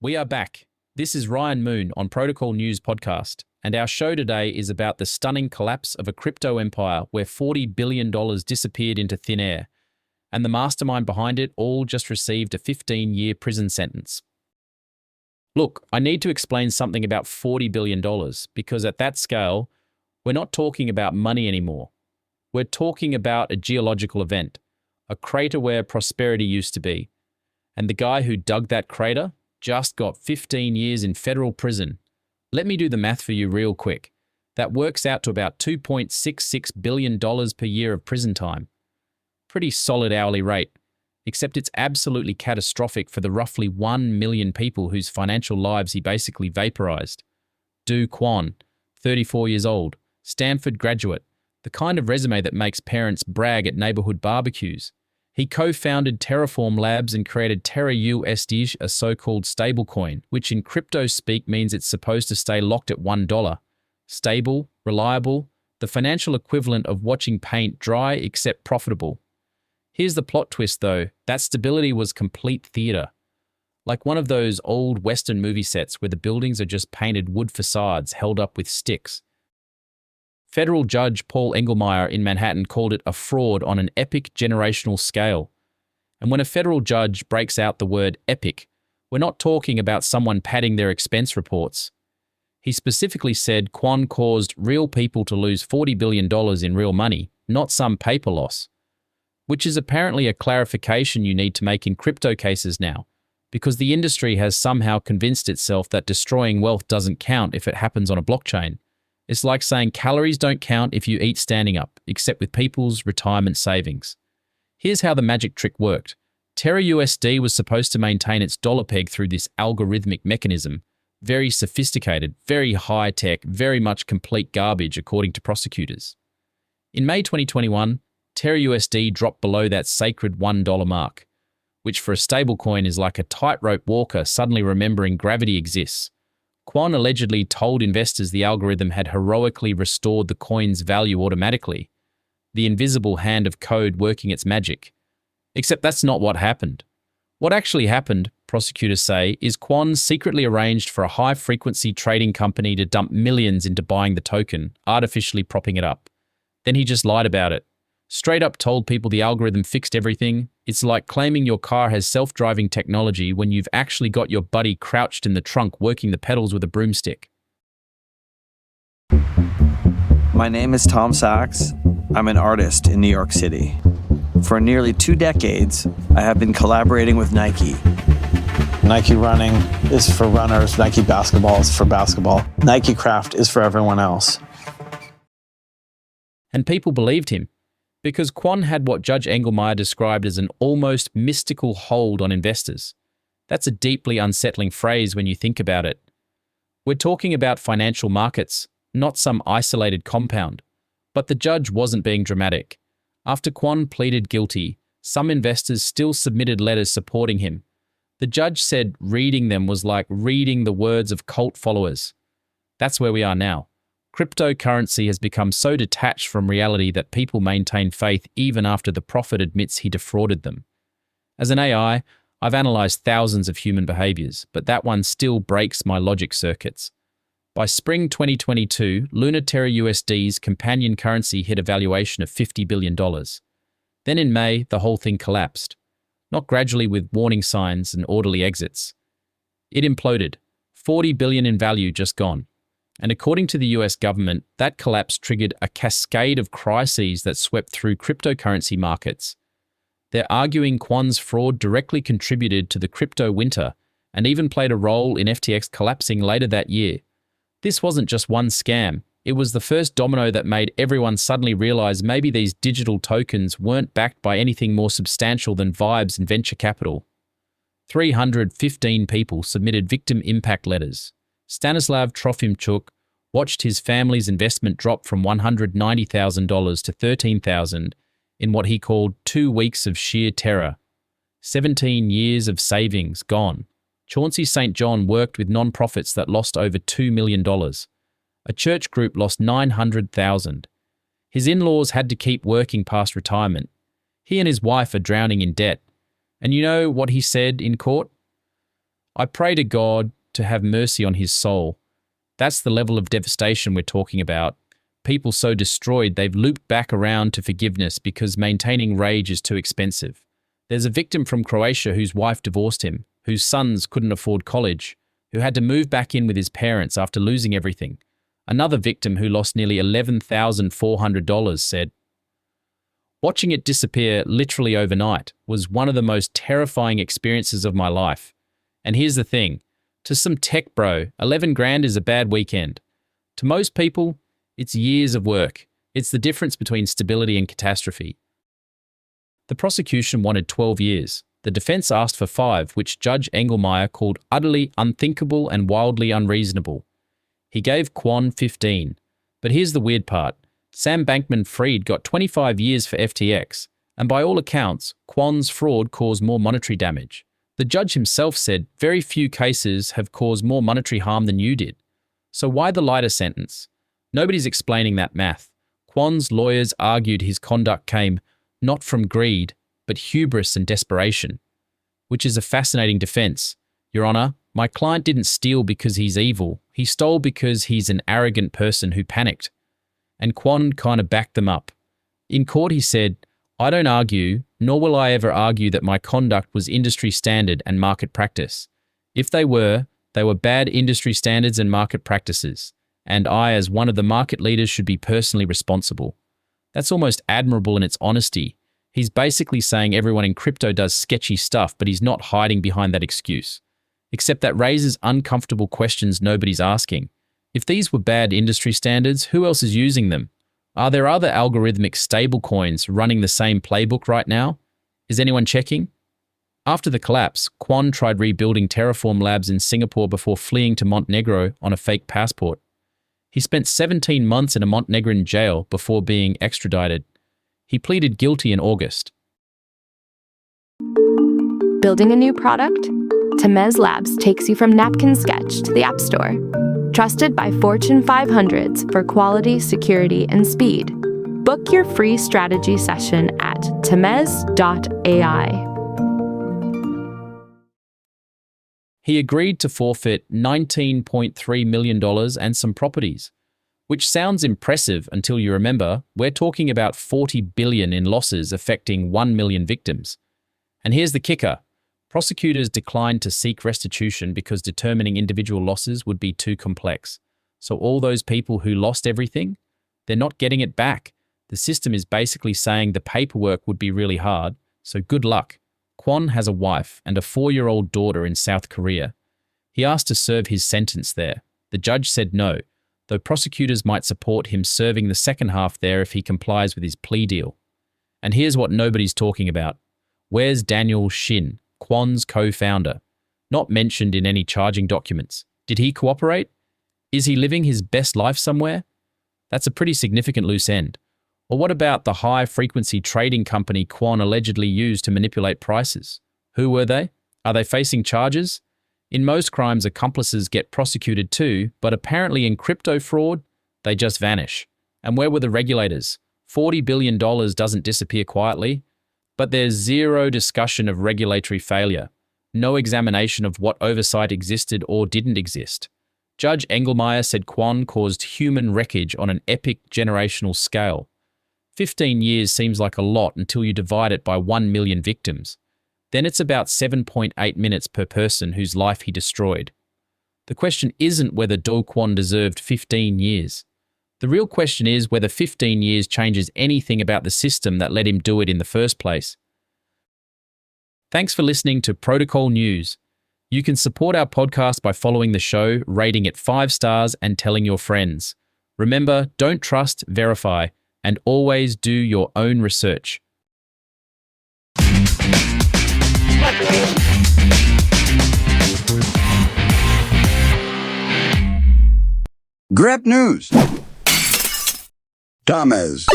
We are back. This is Ryan Moon on Protocol News Podcast, and our show today is about the stunning collapse of a crypto empire where $40 billion disappeared into thin air, and the mastermind behind it all just received a 15-year prison sentence. Look, I need to explain something about $40 billion because at that scale, we're not talking about money anymore. We're talking about a geological event, a crater where prosperity used to be. And the guy who dug that crater just got 15 years in federal prison. Let me do the math for you real quick. That works out to about $2.66 billion per year of prison time. Pretty solid hourly rate, except it's absolutely catastrophic for the roughly 1 million people whose financial lives he basically vaporized. Kwon, 34 years old, Stanford graduate, the kind of resume that makes parents brag at neighborhood barbecues. He co-founded Terraform Labs and created TerraUSD, a so-called stablecoin, which in crypto speak means it's supposed to stay locked at $1. Stable, reliable, the financial equivalent of watching paint dry except profitable. Here's the plot twist though, that stability was complete theater. Like one of those old Western movie sets where the buildings are just painted wood facades held up with sticks. Federal Judge Paul Engelmeyer in Manhattan called it a fraud on an epic generational scale. And when a federal judge breaks out the word epic, we're not talking about someone padding their expense reports. He specifically said Kwon caused real people to lose $40 billion in real money, not some paper loss. Which is apparently a clarification you need to make in crypto cases now, because the industry has somehow convinced itself that destroying wealth doesn't count if it happens on a blockchain. It's like saying calories don't count if you eat standing up, except with people's retirement savings. Here's how the magic trick worked. TerraUSD was supposed to maintain its dollar peg through this algorithmic mechanism. Very sophisticated, very high-tech, very much complete garbage according to prosecutors. In May 2021, TerraUSD dropped below that sacred $1 mark, which for a stablecoin is like a tightrope walker suddenly remembering gravity exists. Kwon allegedly told investors the algorithm had heroically restored the coin's value automatically, the invisible hand of code working its magic. Except that's not what happened. What actually happened, prosecutors say, is Kwon secretly arranged for a high-frequency trading company to dump millions into buying the token, artificially propping it up. Then he just lied about it. Straight up told people the algorithm fixed everything. It's like claiming your car has self-driving technology when you've actually got your buddy crouched in the trunk working the pedals with a broomstick. My name is Tom Sachs. I'm an artist in New York City. For nearly 2 decades, I have been collaborating with Nike. Nike running is for runners. Nike basketball is for basketball. Nike craft is for everyone else. And people believed him, because Kwon had what Judge Engelmeyer described as an almost mystical hold on investors. That's a deeply unsettling phrase when you think about it. We're talking about financial markets, not some isolated compound. But the judge wasn't being dramatic. After Kwon pleaded guilty, some investors still submitted letters supporting him. The judge said reading them was like reading the words of cult followers. That's where we are now. Cryptocurrency has become so detached from reality that people maintain faith even after the prophet admits he defrauded them. As an AI, I've analyzed thousands of human behaviors, but that one still breaks my logic circuits. By spring 2022, Lunar TerraUSD's companion currency hit a valuation of $50 billion. Then in May, the whole thing collapsed. Not gradually with warning signs and orderly exits. It imploded. $40 billion in value just gone. And according to the US government, that collapse triggered a cascade of crises that swept through cryptocurrency markets. They're arguing Kwon's fraud directly contributed to the crypto winter and even played a role in FTX collapsing later that year. This wasn't just one scam. It was the first domino that made everyone suddenly realize maybe these digital tokens weren't backed by anything more substantial than vibes and venture capital. 315 people submitted victim impact letters. Stanislav Trofimchuk watched his family's investment drop from $190,000 to $13,000 in what he called 2 weeks of sheer terror. 17 years of savings gone. Chauncey St. John worked with non-profits that lost over $2 million. A church group lost $900,000. His in-laws had to keep working past retirement. He and his wife are drowning in debt. And you know what he said in court? I pray to God to have mercy on his soul. That's the level of devastation we're talking about. People so destroyed they've looped back around to forgiveness because maintaining rage is too expensive. There's a victim from Croatia whose wife divorced him, whose sons couldn't afford college, who had to move back in with his parents after losing everything. Another victim who lost nearly $11,400 said, "Watching it disappear literally overnight was one of the most terrifying experiences of my life. And here's the thing, to some tech bro, 11 grand is a bad weekend. To most people, it's years of work. It's the difference between stability and catastrophe." The prosecution wanted 12 years. The defense asked for 5, which Judge Engelmeyer called utterly unthinkable and wildly unreasonable. He gave Kwon 15. But here's the weird part. Sam Bankman-Fried got 25 years for FTX, and by all accounts, Kwon's fraud caused more monetary damage. The judge himself said very few cases have caused more monetary harm than you did. So why the lighter sentence? Nobody's explaining that math. Kwon's lawyers argued his conduct came not from greed, but hubris and desperation, which is a fascinating defense. Your Honor, my client didn't steal because he's evil. He stole because he's an arrogant person who panicked. And Kwon kind of backed them up. In court he said, "I don't argue, nor will I ever argue that my conduct was industry standard and market practice. If they were bad industry standards and market practices, and I, as one of the market leaders, should be personally responsible." That's almost admirable in its honesty. He's basically saying everyone in crypto does sketchy stuff, but he's not hiding behind that excuse. Except that raises uncomfortable questions nobody's asking. If these were bad industry standards, who else is using them? Are there other algorithmic stablecoins running the same playbook right now? Is anyone checking? After the collapse, Kwon tried rebuilding Terraform Labs in Singapore before fleeing to Montenegro on a fake passport. He spent 17 months in a Montenegrin jail before being extradited. He pleaded guilty in August. Building a new product? Temez Labs takes you from napkin sketch to the App Store. Trusted by Fortune 500s for quality, security, and speed. Book your free strategy session at temez.ai. He agreed to forfeit $19.3 million and some properties, which sounds impressive until you remember we're talking about $40 billion in losses affecting 1 million victims. And here's the kicker. Prosecutors declined to seek restitution because determining individual losses would be too complex. So all those people who lost everything, they're not getting it back. The system is basically saying the paperwork would be really hard, so good luck. Kwon has a wife and a 4-year-old daughter in South Korea. He asked to serve his sentence there. The judge said no, though prosecutors might support him serving the second half there if he complies with his plea deal. And here's what nobody's talking about. Where's Daniel Shin, Kwon's co-founder? Not mentioned in any charging documents. Did he cooperate? Is he living his best life somewhere? That's a pretty significant loose end. Or what about the high-frequency trading company Kwon allegedly used to manipulate prices? Who were they? Are they facing charges? In most crimes, accomplices get prosecuted too, but apparently in crypto fraud, they just vanish. And where were the regulators? $40 billion doesn't disappear quietly. But there's zero discussion of regulatory failure. No examination of what oversight existed or didn't exist. Judge Engelmeyer said Kwon caused human wreckage on an epic generational scale. 15 years seems like a lot until you divide it by 1 million victims. Then it's about 7.8 minutes per person whose life he destroyed. The question isn't whether Do Kwon deserved 15 years. The real question is whether 15 years changes anything about the system that let him do it in the first place. Thanks for listening to Protocol News. You can support our podcast by following the show, rating it 5 stars, and telling your friends. Remember, don't trust, verify, and always do your own research. Grep News. Tamez.